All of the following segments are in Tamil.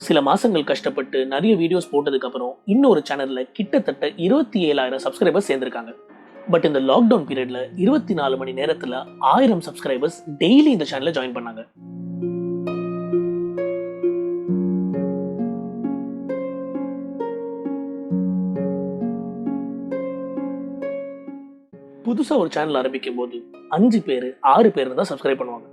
சில மாசங்கள் கஷ்டப்பட்டு நிறைய வீடியோஸ் போட்டதுக்கு அப்புறம் இன்னொரு சேனல்ல கிட்டத்தட்ட 27,000 சப்ஸ்கிரைபர்ஸ் சேர்ந்திருக்காங்க. பட் இந்த லாக்டவுன் பீரியட்ல 24 மணி நேரத்துல 1000 சப்ஸ்கிரைபர்ஸ் டெய்லி இந்த சேனல்ல ஜாயின் பண்ணாங்க. புதுசா ஒரு சேனல் ஆரம்பிக்கும் போது 5 பேர் 6 பேர் தான் சப்ஸ்கிரைப் பண்ணுவாங்க.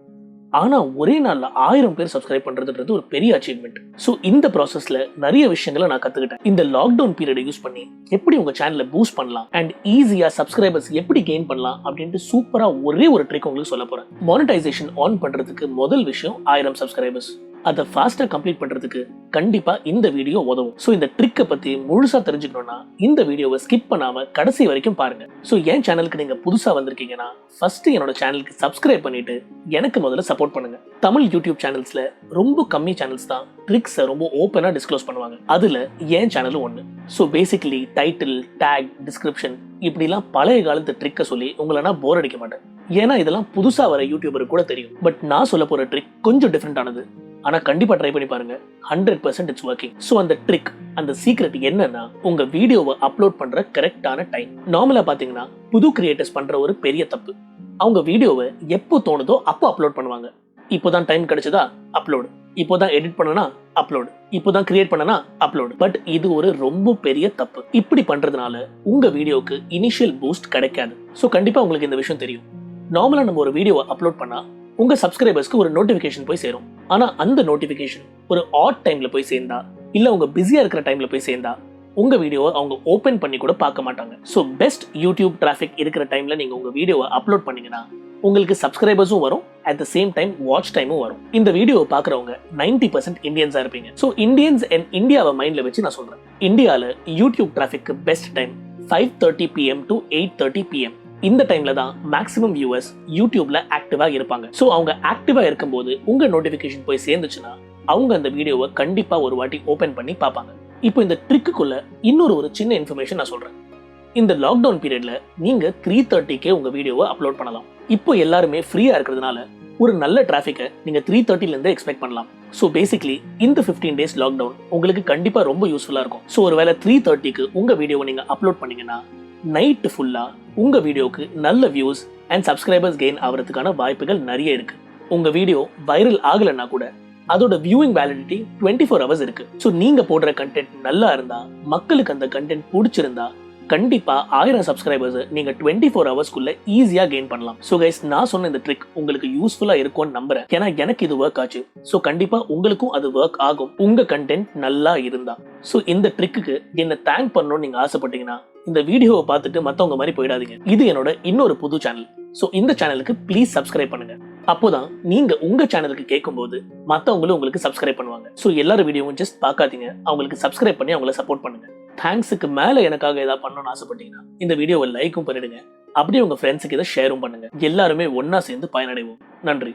ஆனா ஒரே நாள்ல 1000 பேர் சப்ஸ்கிரைப் பண்றதுன்றது ஒரு பெரிய அச்சீவ்மெண்ட். சோ இந்த ப்ராசஸ்ல நிறைய விஷயங்களை நான் கத்துக்கிட்டேன். இந்த லாக்டவுன் பீரியட் யூஸ் பண்ணி எப்படி உங்க சேனலை பூஸ்ட் பண்ணலாம் அண்ட் ஈஸியா சப்ஸ்கிரைபர்ஸ் எப்படி கெயின் பண்ணலாம் அப்படின்ட்டு சூப்பரா ஒரே ஒரு ட்ரிக் உங்களுக்கு சொல்ல போறேன். மானிட்டைசேஷன் ஆன் பண்றதுக்கு முதல் விஷயம் 1000 சப்ஸ்கிரைபர்ஸ். அதை ஃபாஸ்டா கம்ப்ளீட் பண்றதுக்கு கண்டிப்பா இந்த வீடியோ உதவும். சோ இந்த ட்ரிக்கை பத்தி முழுசா தெரிஞ்சுக்கணும்னா இந்த வீடியோவை ஸ்கிப் பண்ணாம கடைசி வரைக்கும் பாருங்க. சோ என் சேனலுக்கு நீங்க புதுசா வந்திருக்கீங்கன்னா ஃபர்ஸ்ட் என்னோட சேனலுக்கு சப்ஸ்கிரைப் பண்ணிட்டு எனக்கு முதல்ல சப்போர்ட் பண்ணுங்க. தமிழ் யூடியூப் சேனல்ஸ்ல ரொம்ப கம்மி சேனல்ஸ் தான் ட்ரிக்ஸை ரொம்ப ஓப்பனா டிஸ்க்ளோஸ் பண்ணுவாங்க. அதுல என் சேனலும் ஒண்ணு. So basically title, take, description இப்படிலாம் பழைய காலத்து ட்ரிக்கை சொல்லி உங்களை நான் போர் அடிக்க மாட்டேன். ஏன்னா இதெல்லாம் புதுசா வர யூடியூபருக்கு கூட தெரியும். பட் நான் சொல்ல போற ட்ரிக் கொஞ்சம் டிஃப்ரெண்டானது. ஆனா கண்டிப்பா ட்ரை பண்ணி பாருங்க. 100% இட்ஸ் ஒர்க்கிங். சோ அந்த ட்ரிக், அந்த சீக்ரெட் என்னன்னா உங்க வீடியோவை அப்லோட் பண்ற கரெக்டான டைம். நார்மலா பாத்தீங்கன்னா புது கிரியேட்டர்ஸ் பண்ற ஒரு பெரிய தப்பு. அவங்க வீடியோவை எப்போ தோணுதோ அப்போ அப்லோட் பண்ணுவாங்க. இப்போதான் டைம் கிடைச்சதா அப்லோடு, இப்போதான் எடிட் பண்ணனா அப்லோடு, இப்போதான் கிரியேட் பண்ணனா அப்லோடு. பட் இது ஒரு ரொம்ப பெரிய தப்பு. இப்படி பண்றதுனால உங்க வீடியோக்கு இனிஷியல் பூஸ்ட் கிடைக்காது. சோ கண்டிப்பா உங்களுக்கு இந்த விஷயம் தெரியும். நார்மலா நம்ம ஒரு வீடியோவை அப்லோட் பண்ணா உங்க சப்ஸ்கிரைபர்ஸ்க்கு ஒரு நோட்டிபிகேஷன் போய் சேரும். ஆனா அந்த நோட்டிபிகேஷன் ஒரு ஆட் டைம்ல போய் சேர்ந்தா, இல்ல உங்க பிஸியா இருக்கிற டைம்ல போய் சேர்ந்தா உங்க வீடியோவை அவங்க ஓபன் பண்ணி கூட பார்க்க மாட்டாங்க. சோ பெஸ்ட் யூடியூப் டிராஃபிக் இருக்கிற டைம்ல நீங்க உங்க வீடியோவை அப்லோட் பண்ணீங்கன்னா உங்களுக்கு சப்ஸ்கிரைபர்ஸும் வரும், at the same time watch டைமும் வரும். இந்த வீடியோவை பாக்குறவங்க 90% இந்தியன்ஸா இருப்பீங்க. சோ இந்தியன்ஸ் அண்ட் இந்தியாவை மைண்ட்ல வச்சு நான் சொல்றேன். இந்தியால YouTube traffic best time 5:30 PM to 8:30 PM. இந்த டைம்ல தான் மேக்ஸிமம் வியூவர்ஸ் யூடியூப்ல ஆக்டிவா இருப்பாங்க. சோ அவங்க ஆக்டிவா இருக்கும்போது உங்க நோட்டிபிகேஷன் போய் சேர்ந்துச்சுன்னா அவங்க அந்த வீடியோவை கண்டிப்பா ஒரு வாட்டி ஓபன் பண்ணி பார்ப்பாங்க. இப்போ இந்த ட்ரிக்குள்ள இன்னொரு சின்ன இன்ஃபர்மேஷன் நான் சொல்றேன். இந்த லாக்டவுன் பீரியட்ல நீங்க 3:30க்கே உங்க வீடியோவை அப்லோட் பண்ணலாம். இப்போ எல்லாருமே ஃப்ரீயா இருக்கிறதுனால ஒரு நல்ல டிராஃபிக்கை நீங்க 3:30ல இருந்து எக்ஸ்பெக்ட் பண்ணலாம். சோ பேசிக்கலி இந்த 15 days லாக்டவுன் உங்களுக்கு கண்டிப்பா ரொம்ப யூஸ்ஃபுல்லா இருக்கும். சோ ஒருவேளை 3:30க்கு உங்க வீடியோவை நீங்க அப்லோட் பண்ணீங்கன்னா நைட் ஃபுல்லா உங்க வீடியோக்கு நல்ல வியூஸ் அண்ட் சப்ஸ்கிரைபர்ஸ் கெயின் ஆகிறதுக்கான வாய்ப்புகள் நிறைய இருக்கு. உங்க வீடியோ வைரல் ஆகலைன்னா கூட அதோட வியூவிங் வேலிடிட்டி 24 hours இருக்கு. சோ நீங்க போடுற கண்டென்ட் நல்லா இருந்தா, மக்களுக்கு அந்த கண்டென்ட் பிடிச்சிருந்தா கண்டிப்பா 1000 சப்ஸ்கிரைபர்ஸ் நீங்க 24 ஹவர்ஸ்க்குள்ள ஈஸியா கெயின் பண்ணலாம். சோ கைஸ், நான் சொன்ன இந்த ட்ரிக் உங்களுக்கு யூஸ்ஃபுல்லா இருக்கும்னு நம்புறேன். ஏன்னா எனக்கு இது ஒர்க் ஆச்சு. சோ கண்டிப்பா உங்களுக்கும் அது ஒர்க் ஆகும் உங்க கண்டென்ட் நல்லா இருந்தா. சோ இந்த ட்ரிக்குக்கு என்ன தேங்க் பண்ணணும்னு நீங்க ஆசைப்பட்டீங்கன்னா இந்த வீடியோவை பார்த்துட்டு மத்தவங்க மாதிரி போயிடாதீங்க. இது என்னோட இன்னொரு புது சேனல். சோ இந்த சேனலுக்கு ப்ளீஸ் சப்ஸ்கிரைப் பண்ணுங்க. அப்போதான் நீங்க உங்க சேனலுக்கு கேட்கும்போது மத்தவங்களும் உங்களுக்கு சப்ஸ்கிரைப் பண்ணுவாங்க. சோ எல்லாரும் வீடியோவும் ஜஸ்ட் பார்க்காதீங்க, அவங்களுக்கு சப்ஸ்கிரைப் பண்ணி அவங்கள சப்போர்ட் பண்ணுங்க. தேங்க்ஸுக்கு மேல எனக்காக ஏதாவது பண்ணணும்னு ஆசைப்பட்டீங்கன்னா இந்த வீடியோவை லைக்கும் பண்ணிடுங்க. அப்படியே உங்க ஃப்ரெண்ட்ஸுக்கு இதை ஷேரும் பண்ணுங்க. எல்லாருமே ஒன்னா சேர்ந்து பயனடைவோம். நன்றி.